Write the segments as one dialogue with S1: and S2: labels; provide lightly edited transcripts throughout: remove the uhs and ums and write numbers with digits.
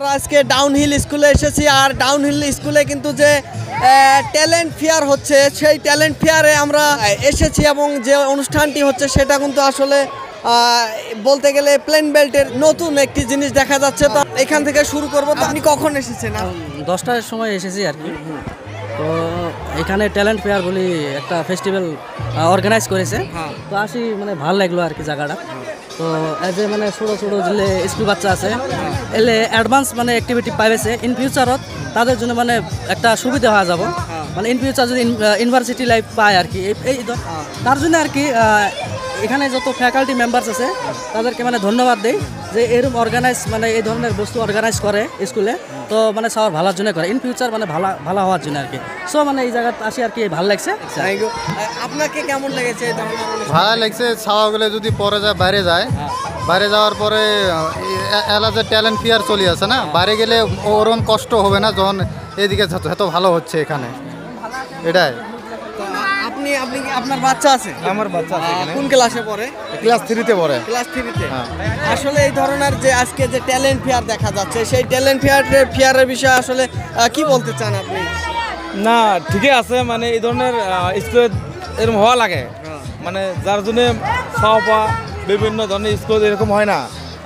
S1: আজকে ডাউনহিল স্কুলে এসেছি আর ডাউনহিল স্কুলে কিন্তু যে ট্যালেন্ট ফেয়ার হচ্ছে সেই ট্যালেন্ট ফেয়ারে আমরা এসেছি এবং যে অনুষ্ঠানটি হচ্ছে সেটা কিন্তু আসলে বলতে গেলে প্লেন বেল্টের নতুন একটি জিনিস দেখা যাচ্ছে। তো এখান থেকে শুরু করবো। তো আপনি কখন এসেছেন?
S2: 10টার সময় এসেছি আর কি। তো এখানে ট্যালেন্ট ফেয়ার বলে একটা ফেস্টিভ্যাল অর্গানাইজ করেছে। তো আসি মানে ভালো লাগলো আর কি জায়গাটা। তো এজ এ মানে ছোটো ছোটো যে স্কুল বাচ্চা আছে এলে অ্যাডভান্স মানে অ্যাক্টিভিটি পাইছে ইন ফিউচারত তাদের জন্য মানে একটা সুবিধা হয়ে যাব। মানে ইন ফিউচার যদি ইউনিভার্সিটি লাইফ পায় আর কি এই তার জন্য আর কি এখানে যত ফ্যাকাল্টি মেম্বার্স আছে তাদেরকে মানে ধন্যবাদ দেই যে এরকম অর্গানাইজ মানে এই ধরনের বস্তু অর্গানাইজ করে স্কুলে। তো মানে সবার ভালোর জন্য করে ইন ফিউচার মানে ভালো হওয়ার জন্য আর কি। সো মানে এই জায়গাতে আসি আর কি ভালো লাগছে।
S1: আপনাকে কেমন লেগেছে?
S3: ভালো লাগছে। ছাওয়াগুলো যদি পরে যায় বাইরে যায়, বাইরে যাওয়ার পরে এলা যে ট্যালেন্ট ফেয়ার চলে আসে না, বাইরে গেলে ওরকম কষ্ট হবে না যখন এদিকে এত ভালো হচ্ছে এখানে। এটাই।
S1: আপনি আপনার বাচ্চা আছে?
S3: আমার বাচ্চা আছে।
S1: কোন ক্লাসে পড়ে?
S3: ক্লাস 3-তে পড়ে।
S1: ক্লাস 3-তে। আসলে এই ধরনের যে আজকে যে ট্যালেন্ট ফেয়ার দেখা যাচ্ছে সেই ট্যালেন্ট ফেয়ারের বিষয়ে আসলে কি বলতে চান আপনি?
S4: না, ঠিকই আছে। মানে এই ধরনের স্কুলে এরকম হওয়া লাগে, মানে যার জন্য পাওয়া বিভিন্ন ধরনের স্কুল এরকম হয় না।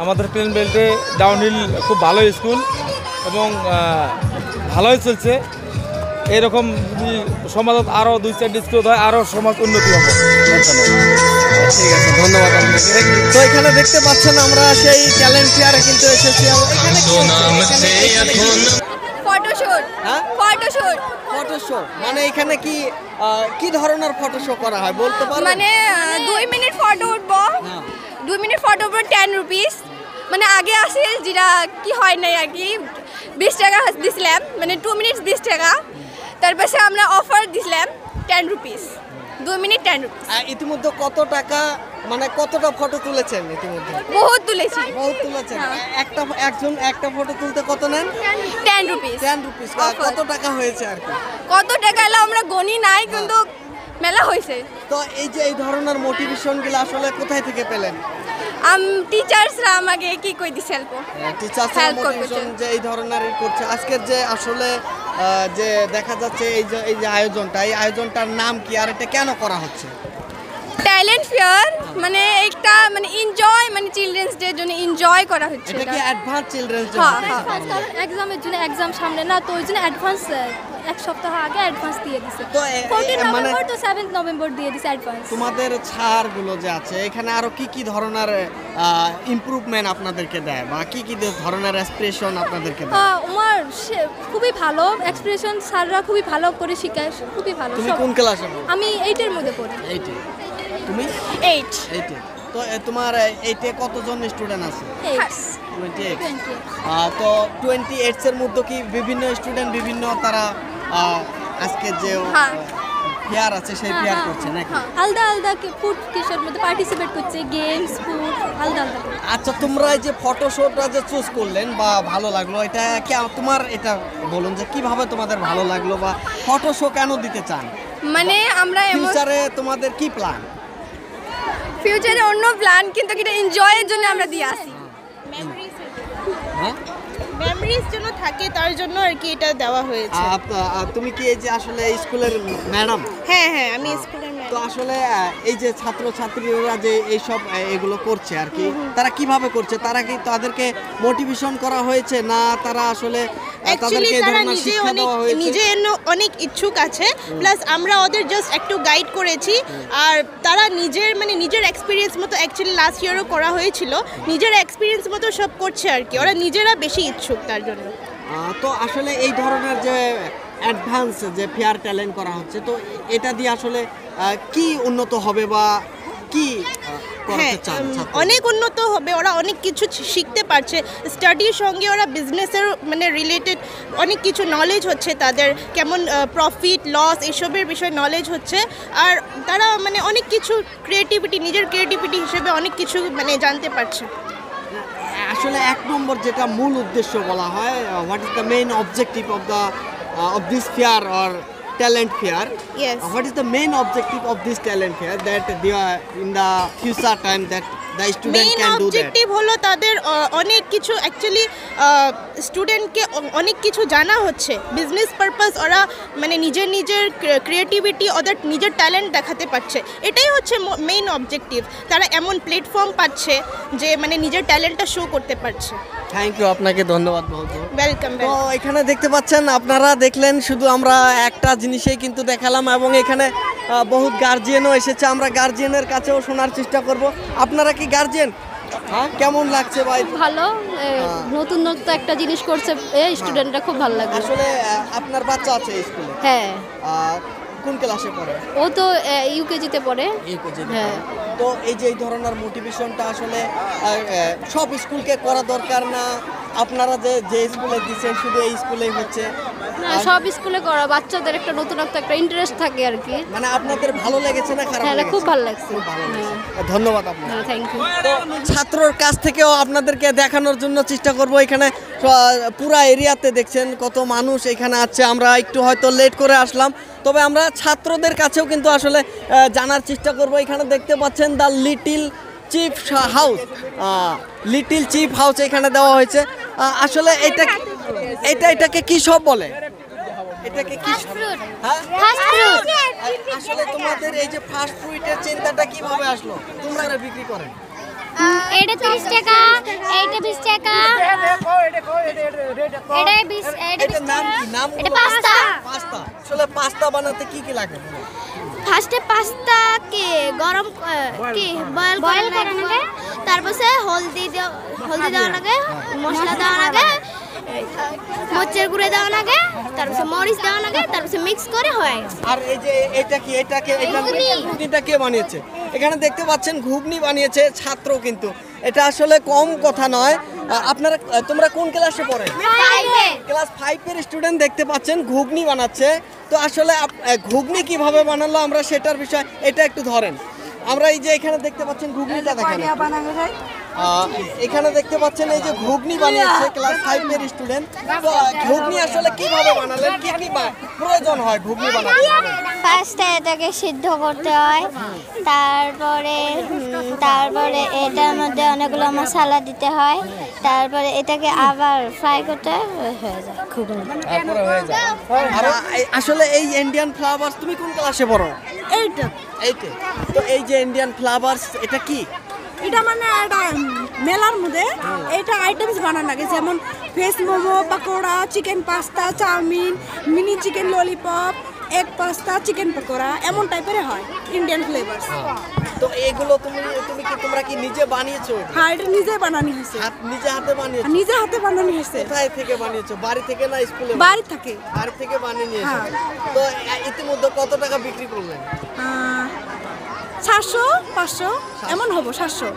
S4: আমাদের প্লেন বেল্টে ডাউনহিল খুব ভালো স্কুল এবং ভালোই চলছে। এরকম যদি সমাজত আরও 2-4টি স্কুল হয় আরও সমাজ উন্নতি হবে।
S1: ঠিক আছে, ধন্যবাদ আপনাকে। তো এখানে দেখতে পাচ্ছেন আমরা সেই ট্যালেন্ট ফেয়ারে কিন্তু এসেছি।
S5: ফটোশুট। ফটোশুট।
S1: ফটোশো মানে এখানে কি ধরনের ফটোশো করা হয় বলতে পারবেন?
S5: মানে 2 মিনিট ফটো উঠবো, 2 মিনিট ফটো উঠবো 10 রুপিস। মানে আগে আসে যেটা কি হয় নাই আর কি 20 টাকা দিছিলাম, মানে 2 মিনিট 20 টাকা। তারপরে আমরা অফার দিছিলাম 10 রুপিস, 2 মিনিট 10 রুপিস।
S1: ইতিমধ্যে কত টাকা মানে কতটা ফটো তুলেছেন? ইতিমধ্যে
S5: বহুত তুলেছি।
S1: বহুত তুলেছেন। একটা ফটো তুলতে কত নেন?
S5: 10 রুপিস।
S1: 10 রুপিস। কত টাকা হয়েছে আর কি?
S5: কত টাকা এলো আমরা গণি নাই, কিন্তু মেলা হয়েছে।
S1: তো এই যে এই ধরনের মোটিভেশনগুলো আসলে কোথায় থেকে পেলেন?
S5: টিচার্সরা আমাকে কি কই দিছে
S1: টিচার্সরা মোটিভেশন যে এই ধরনের করছে। আজকের যে আসলে যে দেখা যাচ্ছে এই যে আয়োজনটার নাম কি আর এটা কেন করা হচ্ছে?
S5: ট্যালেন্ট ফেয়ার মানে একটা মানে এনজয়, মানে চিলড্রেন্স ডে জন্য এনজয় করা হচ্ছে।
S1: এটা কি অ্যাডভান্স চিলড্রেন্স ডে?
S5: হ্যাঁ, কারণ এক্সামের জন্য এক্সাম সামনে না, তো ওই জন্য অ্যাডভান্স এক সপ্তাহ আগে অ্যাডভান্স দিয়ে দিছে।
S1: তো
S5: 14
S1: মানে
S5: নভেম্বর তো 7 নভেম্বর দিয়ে দিছে অ্যাডভান্স।
S1: তোমাদের ছাড়গুলো যে আছে এখানে আরো কি ধরনের ইমপ্রুভমেন্ট আপনাদেরকে দেয় বা কি ধরনের এক্সপ্রেশন আপনাদেরকে দেয়?
S5: আমার খুবই ভালো এক্সপ্রেশন, স্যাররা খুবই ভালো করে শেখায়, খুবই ভালো।
S1: তুমি কোন ক্লাসে পড়ো?
S5: আমি 8 এর মধ্যে পড়ি।
S1: 8 এ। তুমি
S5: 8
S1: 8 এ। তো তোমার 8 এ কতজন স্টুডেন্ট আছে? 28। তো 28 এর মধ্যে কি বিভিন্ন স্টুডেন্ট বিভিন্ন তারা আজকে যে ফেয়ার আছে সেই ফেয়ার করছে নাকি?
S5: আলাদা আলাদা ফুড কিসের মধ্যে পার্টিসিপেট করছে, গেমস, ফুড আলাদা আলাদা।
S1: আচ্ছা, তোমরা এই যে ফটোশুটটা যে চুজ করলেন বা ভালো লাগলো, এটা কি তোমার এটা বলুন যে কিভাবে তোমাদের ভালো লাগলো বা ফটোশো কেন দিতে চান?
S5: মানে আমরা
S1: ফিউচারে তোমাদের কি প্ল্যান?
S5: ফিউচারে অন্য প্ল্যান, কিন্তু এটা এনজয়ের জন্য আমরা দিয়ে আসি।
S6: মেমোরিজ জন্য থাকে, তার জন্য আর কি এটা দেওয়া হয়েছে।
S1: তুমি কি এই যে আসলে স্কুলের ম্যাডাম?
S6: হ্যাঁ, আমি স্কুলের ম্যাডাম।
S1: তো আসলে এই যে ছাত্রছাত্রীরা যে এইসব এগুলো করছে আর কি, তারা কিভাবে করছে? তারা কি তাদেরকে মোটিভেশন করা হয়েছে না তারা আসলে
S6: অ্যাকচুয়ালি তারা নিজে অনেক ইচ্ছুক আছে, প্লাস আমরা ওদের জাস্ট একটু গাইড করেছি। আর তারা নিজের এক্সপিরিয়েন্স মতো, অ্যাকচুয়ালি লাস্ট ইয়ারও করা হয়েছিল, নিজের এক্সপিরিয়েন্স মতো সব করছে আর কি। ওরা নিজেরা বেশি ইচ্ছুক তার জন্য।
S1: তো আসলে এই ধরনের যে অ্যাডভান্স যে ফেয়ার ট্যালেন্ট করা হচ্ছে, তো এটা দিয়ে আসলে কি উন্নত হবে বা কি
S6: অনেক উন্নত হবে। ওরা অনেক কিছু শিখতে পারছে, স্টাডির সঙ্গে ওরা বিজনেসের মানে রিলেটেড অনেক কিছু নলেজ হচ্ছে তাদের, কেমন প্রফিট লস এসবের বিষয়ে নলেজ হচ্ছে। আর তারা মানে অনেক কিছু নিজের ক্রিয়েটিভিটি হিসেবে অনেক কিছু মানে জানতে পারছে।
S1: আসলে এক নম্বর যেটা মূল উদ্দেশ্য বলা হয়, what is the main objective of this fair or talent fair?
S6: Yes.
S1: What is the main objective of this talent fair that they are in the future time that the student
S6: main
S1: can do that?
S6: Objective হলো তাদের অনেক কিছু actually স্টুডেন্টকে অনেক কিছু জানা হচ্ছে business purpose ওরা মানে নিজের ক্রিয়েটিভিটি ওদের নিজের ট্যালেন্ট দেখাতে পারছে এটাই হচ্ছে মেইন অবজেক্টিভ তারা এমন প্ল্যাটফর্ম পাচ্ছে যে মানে নিজের ট্যালেন্টটা শো করতে পারছে
S1: থ্যাংক ইউ, আপনাকে ধন্যবাদ বহুত বহুত।
S6: ওয়েলকাম
S1: তো এখানে দেখতে পাচ্ছেন আপনারা দেখলেন শুধু আমরা একটা জিনিসই কিন্তু দেখালাম এবং এখানে বহুত গার্জিয়ানও এসেছে, আমরা গার্জিয়ানের কাছেও শোনার চেষ্টা করব। আপনারা কি গার্জিয়ান? হ্যাঁ, কেমন লাগছে ভাই?
S7: ভালো নতুন নতুন একটা জিনিস করছে স্টুডেন্টরা খুব ভালো লাগে
S1: আসলে আপনার বাচ্চা আছে এই স্কুলে?
S7: হ্যাঁ
S1: কোন ক্লাসে পড়ে?
S7: ও তো ইউকেজিতে পড়ে হ্যাঁ
S1: তো এই যে এই ধরনের মোটিভেশনটা আসলে সব স্কুলকে করা দরকার না, আপনারা যে স্কুলে দিচ্ছেন শুধু এই স্কুলেই হচ্ছে?
S7: না সব স্কুলে করা বাচ্চাদের একটা নতুনত্ব একটা ইন্টারেস্ট থাকে আর কি
S1: মানে আপনাদের ভালো লেগেছে না খারাপ
S7: হ্যাঁ
S1: লেগেছে?
S7: খুব ভালো লাগছে
S1: খুব ভালো লেগেছে। ধন্যবাদ আপনাকে।
S7: হ্যাঁ থ্যাংক ইউ
S1: ছাত্রর কাছ থেকেও আপনাদেরকে দেখানোর জন্য চেষ্টা করব। এখানে পুরা এরিয়াতে দেখছেন কত মানুষ এখানে আছে, আমরা একটু হয়তো লেট করে আসলাম, তবে আমরা ছাত্রদের কাছেও কিন্তু আসলে জানার চেষ্টা করব। এখানে দেখতে পাচ্ছেন the little chief house, little chief house এখানে দেওয়া হয়েছে। আসলে এটাকে কি সব বলে? এটাকে কি হ্যাঁ? আসলে তোমাদের এই যে ফাস্ট ফুডের চিন্তাটা কিভাবে আসলো? তোমরা বিক্রি করেন?
S8: এটা 30 টাকা, এইটা 20 টাকা, এটা 20,
S1: এটার নাম কি? নাম
S8: এটা পাস্তা।
S1: পাস্তা। আসলে পাস্তা বানাতে কি কি লাগে?
S8: ফার্স্টে পাস্তাকে গরম কি বয়েল করা লাগে, তারপরে হলদি দেওয়া লাগে, মশলা দেওয়া লাগে, মরিচের গুঁড়ো দেওয়া লাগে, তারপরে মরিচ দেওয়া লাগে, তারপরে মিক্স করে হয়।
S1: আর এই যে ঘুগনিটা কে বানিয়েছে? এখানে দেখতে পাচ্ছেন ঘুগনি বানিয়েছে ছাত্র, কিন্তু এটা আসলে কম কথা নয়। তোমরা কোন ক্লাসে পড়ে? ক্লাস 5 এর স্টুডেন্ট দেখতে পাচ্ছেন ঘুগনি বানাচ্ছে। তো আসলে ঘুগনি কিভাবে বানালো আমরা সেটার বিষয় এটা একটু ধরেন। আমরা এই যে এখানে দেখতে পাচ্ছেন ঘুগনিটা দেখেন, এখানে দেখতে পাচ্ছেন এই যে ঘুগনি বানিয়েছে ক্লাস 5 এর স্টুডেন্ট। তো ঘুগনি আসলে কিভাবে বানালেন, কি কি প্রয়োজন হয় ঘুগনি বানাতে?
S8: ফার্স্টে এটাকে সিদ্ধ করতে হয়, তারপরে এটার মধ্যে অনেকগুলো মশলা দিতে হয়, তারপরে এটাকে আবার ফ্রাই করতে হয়ে যায় ঘুগনি।
S1: আর আসলে এই ইন্ডিয়ান ফ্লাভার্স তুমি কোন ক্লাসে পড়ো? এইটে। তো এই যে ইন্ডিয়ান ফ্লাভার্স এটা কি?
S9: এটা মানে একটা মেলার মধ্যে এটা আইটেমস বানানো লাগে, যেমন veg momo, pakora, chicken pasta, chowmein, mini chicken lollipop, egg pasta, chicken pakora, এমন টাইপের হয় ইন্ডিয়ান ফ্লেভারস।
S1: তো এগুলো তোমরা কি নিজে বানিয়েছো?
S9: হ্যাঁ, এটা নিজে বানানো হয়েছে,
S1: নিজে হাতে বানিয়েছো?
S9: নিজে হাতে বানানো হয়েছে।
S1: কোথায় থেকে বানিয়েছো? বাড়ি থেকে না স্কুলে?
S9: বাড়ি থেকে।
S1: বাড়ি থেকে বানিয়ে নিয়ে এসেছো। তো ইতিমধ্যে কত টাকা বিক্রি করলেন?
S9: 400, 500 এমন হবো। 700,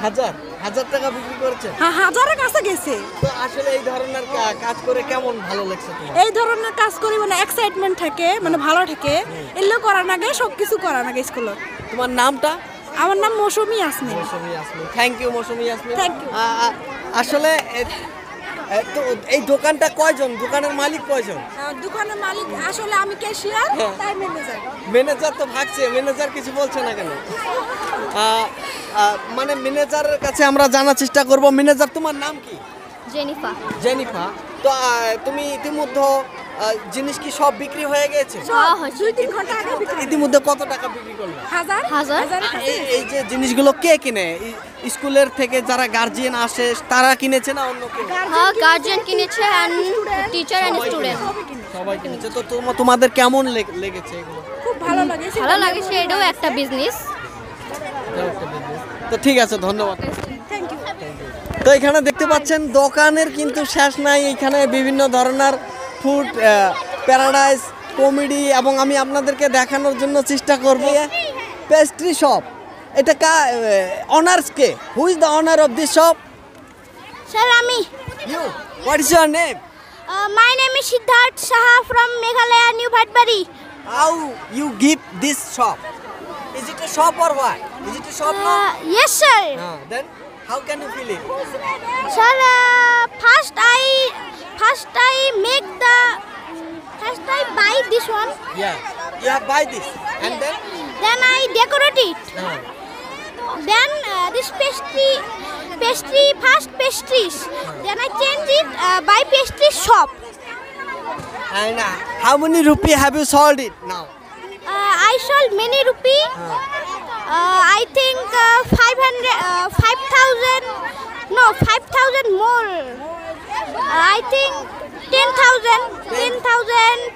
S1: 1000 টাকা বিক্রি করেছে?
S9: হ্যাঁ, 1000-এর কাছে গেছে।
S1: তো আসলে এই ধরনের কাজ করে কেমন ভালো লাগছে তোমার?
S9: এই ধরনের কাজ করি মানে এক্সাইটমেন্ট থাকে, মানে ভালো থাকে, এগুলো করার আগে সব কিছু করার আগে স্কুলে।
S1: তোমার নামটা?
S9: আমার নাম Mousumi Yasmin.
S1: Thank you Mousumi Yasmin.
S9: Thank you.
S1: আসলে তো এই দোকানটা কয়জন, দোকানের মালিক কয়জন?
S9: দোকানের মালিক আসলে আমি ক্যাশিয়ার, তাই ম্যানেজার।
S1: ম্যানেজার তো ভাগছে, ম্যানেজার কিছু বলছে না কেন? মানে ম্যানেজারের কাছে আমরা জানার চেষ্টা করব। ম্যানেজার তোমার নাম কি? জেনিফা। তো তুমি ইতিমধ্যে জিনিস কি সব বিক্রি হয়ে গেছে?
S9: 2-3 ঘন্টা আগে বিক্রি।
S1: ইতিমধ্যে কত টাকা বিক্রি করলে?
S9: 1000।
S1: এই যে জিনিসগুলো কে কিনে? স্কুলের থেকে যারা গার্জিয়ান আসে তারা কিনেছে না অন্য কেউ?
S7: হ্যাঁ গার্জিয়ান কিনেছে এন্ড টিচার এন্ড স্টুডেন্ট
S1: সবাই কিনেছে। তো তোমাদের কেমন লেগেছে এগুলো?
S9: খুব ভালো লাগে।
S7: ভালো লাগছে, এটাও একটা বিজনেস।
S1: তো ঠিক আছে, ধন্যবাদ।
S9: Thank you.
S1: তো এখানে দেখতে পাচ্ছেন দোকানের কিন্তু শেষ নাই, এখানে বিভিন্ন ধরনের ফুড প্যারাডাইস, কমেডি, এবং আমি আপনাদেরকে দেখানোর জন্য চেষ্টা করব পেস্ট্রি শপ। এটা অনার্স কে? Who is the owner of this shop?
S8: Sir আমি।
S1: You, what is your name?
S8: My name is Siddhartha Saha from Meghalaya New Bhatbari.
S1: How you give this shop? Is it a shop or what? Is it a shop now?
S8: Yes sir.
S1: Then how can you feel it?
S8: Sir, first I buy this one.
S1: Yeah, you have buy this and then
S8: Then I decorate it. Then this pastry first pastries. Then I change it by pastry shop.
S1: And how many rupee have you sold it now?
S8: I sold many rupee. I think 5,000 more. I think 10,000,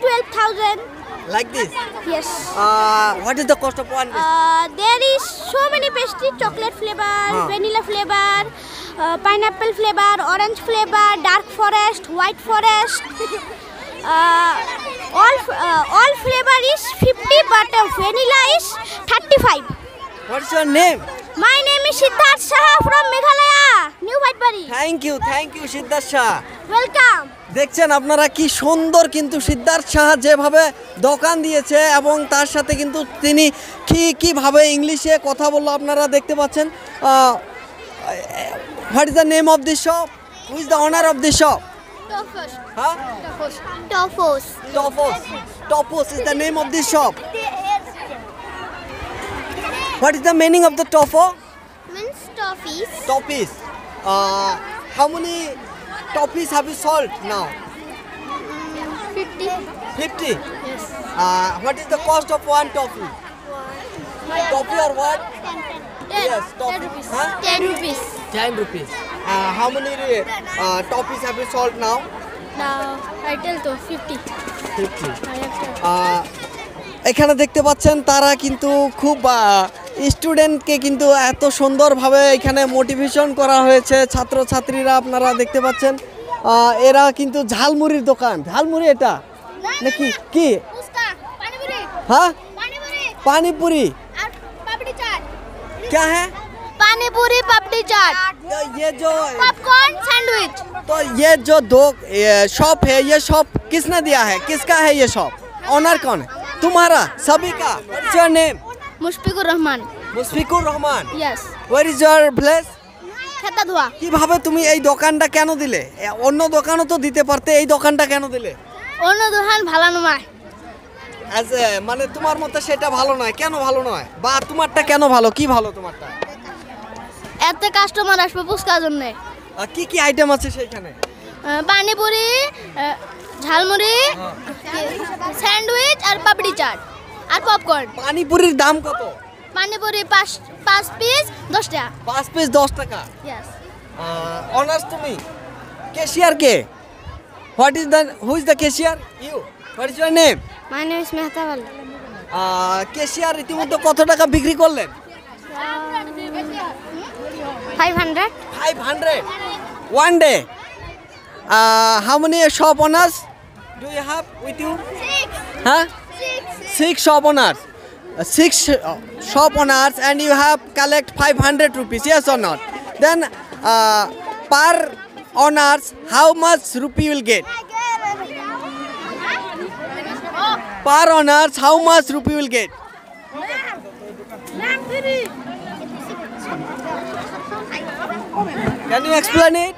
S8: 12,000.
S1: Like this?
S8: Yes.
S1: What is the cost of one dish?
S8: There is so many pastry: chocolate flavor, vanilla flavor, pineapple flavor, orange flavor, dark forest, white forest. All flavor is 50, but vanilla is 35.
S1: What's your name?
S8: My name is Siddharth Saha from Meghalaya, New Whitebari.
S1: Thank you Siddharth Shah.
S8: Welcome.
S1: দেখছেন আপনারা কি সুন্দর কিন্তু সিদ্ধার্থ শাহ যেভাবে দোকান দিয়েছে এবং তার সাথে কিন্তু তিনি কিভাবে ইংলিশে কথা বললো আপনারা দেখতে পাচ্ছেন। What is the name of this shop? Who is the owner of this shop?
S8: Toffos.
S1: হ্যাঁ,
S8: Toffos.
S1: Toffos is the name of this shop. What is the meaning of the toffo?
S8: Means toffees.
S1: Toffees. How many toffees have you sold now?
S8: 50.
S1: 50.
S8: Yes.
S1: What is the cost of one toffee? Toffee or what?
S8: 10.
S1: Yes,
S8: 10
S1: toffee.
S8: rupees.
S1: Huh?
S8: 10 rupees.
S1: 10 rupees. How many toffees have you sold now?
S8: Now I tell to 50.
S1: 50.
S8: I have sold.
S1: এখানে দেখতে পাচ্ছেন তারা কিন্তু খুব স্টুডেন্টকে কিন্তু এত সুন্দরভাবে এখানে মোটিভেশন করা হয়েছে ছাত্রছাত্রীরা আপনারা দেখতে পাচ্ছেন। এরা কিন্তু ঝালমুড়ির দোকান। ঝালমুড়ি এটা নাকি কি?
S8: Uska. Panipuri.
S1: हाँ
S8: Panipuri.
S1: पानीपुरी
S8: और पापड़ी चाट.
S1: क्या है?
S8: पानीपुरी पापड़ी चाट.
S1: तो ये जो
S8: पॉपकॉर्न सैंडविच.
S1: तो ये जो दो शॉप है, ये शॉप किसने दिया है? किसका है ये शॉप? ऑनर कौन है? तुम्हारा? सभी का? What's your name?
S8: Mushfiqur Rahman.
S1: Mushfiqur Rahman.
S8: Yes.
S1: Where is your place?
S8: খেতা ধোয়া.
S1: কিভাবে তুমি এই দোকানটা কেন দিলে? অন্য দোকানও তো দিতে পারতে, এই দোকানটা কেন দিলে?
S8: অন্য দোকান ভালো নয়.
S1: মানে তোমার মতে সেটা ভালো নয়, কেন ভালো নয়? বা তোমারটা কেন ভালো? কি ভালো তোমারটা?
S8: এত কাস্টমার আসবে পুস্কার জন্য.
S1: কি কি আইটেম আছে সেইখানে?
S8: পানিপুরি, ঝালমুড়ি, স্যান্ডউইচ আর পাপড়ি চাট আর পপকর্ন.
S1: পানিপুরির দাম কত?
S8: পানিপুরি 5 পিস 10 টাকা.
S1: 5 পিস 10 টাকা।
S8: Yes.
S1: অনার্স তুমি? ক্যাশিয়ার কে? Who is the cashier? You. What is your name?
S8: My name is Mehtabal.
S1: Cashier ইতিমধ্যে কত টাকা বিক্রি করলেন?
S8: 500.
S1: 500 one day. How many shop owners do you have with you?
S8: 6.
S1: Huh? 6 shop owners. 6 shop owners, and you have collect 500 rupees, yes or not? Then per owners, how much rupee you will get? Per owners, how much rupee you will get? Can you explain it?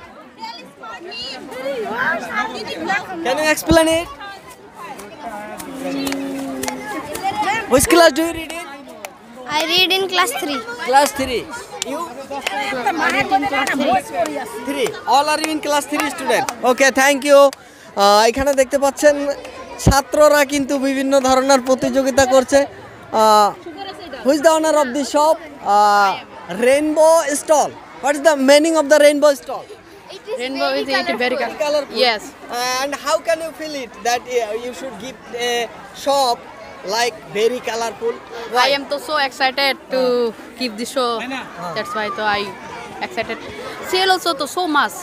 S1: Can you explain it? Which class do you read in?
S8: I read in class 3.
S1: Class 3. You? 3. All are you in class 3 student? Okay, thank you. এখানে দেখতে পাচ্ছেন ছাত্ররা কিন্তু বিভিন্ন ধরনের প্রতিযোগিতা করছে। Who is the owner of this shop? Rainbow stall. What is the meaning of the rainbow stall?
S10: Rainbow is very
S1: Colorful.
S10: Yes.
S1: And how can you feel it that you should give a shop like very colorful? Why?
S10: I am so excited to keep the show. That's why I excited. Sale also so much.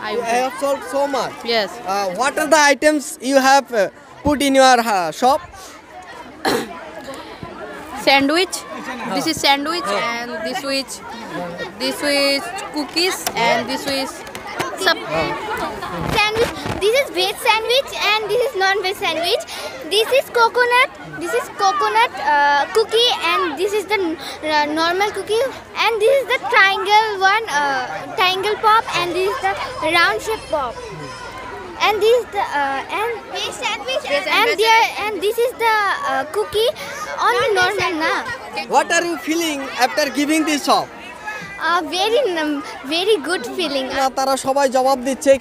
S1: I have sold so much.
S10: Yes.
S1: What are the items you have put in your shop?
S10: Sandwich. This is sandwich and this is cookies and this is
S8: Sandwich. This is veg sandwich and this is non-veg sandwich. This is coconut. This is coconut cookie and this is the normal cookie and this is the triangle one, triangle pop, and this is the round shape pop. And this is the and veg sandwich and this is the cookie only normal na.
S1: What are you feeling after giving this shop?
S8: very good feeling.
S1: তারা সবাই জবাব দিচ্ছে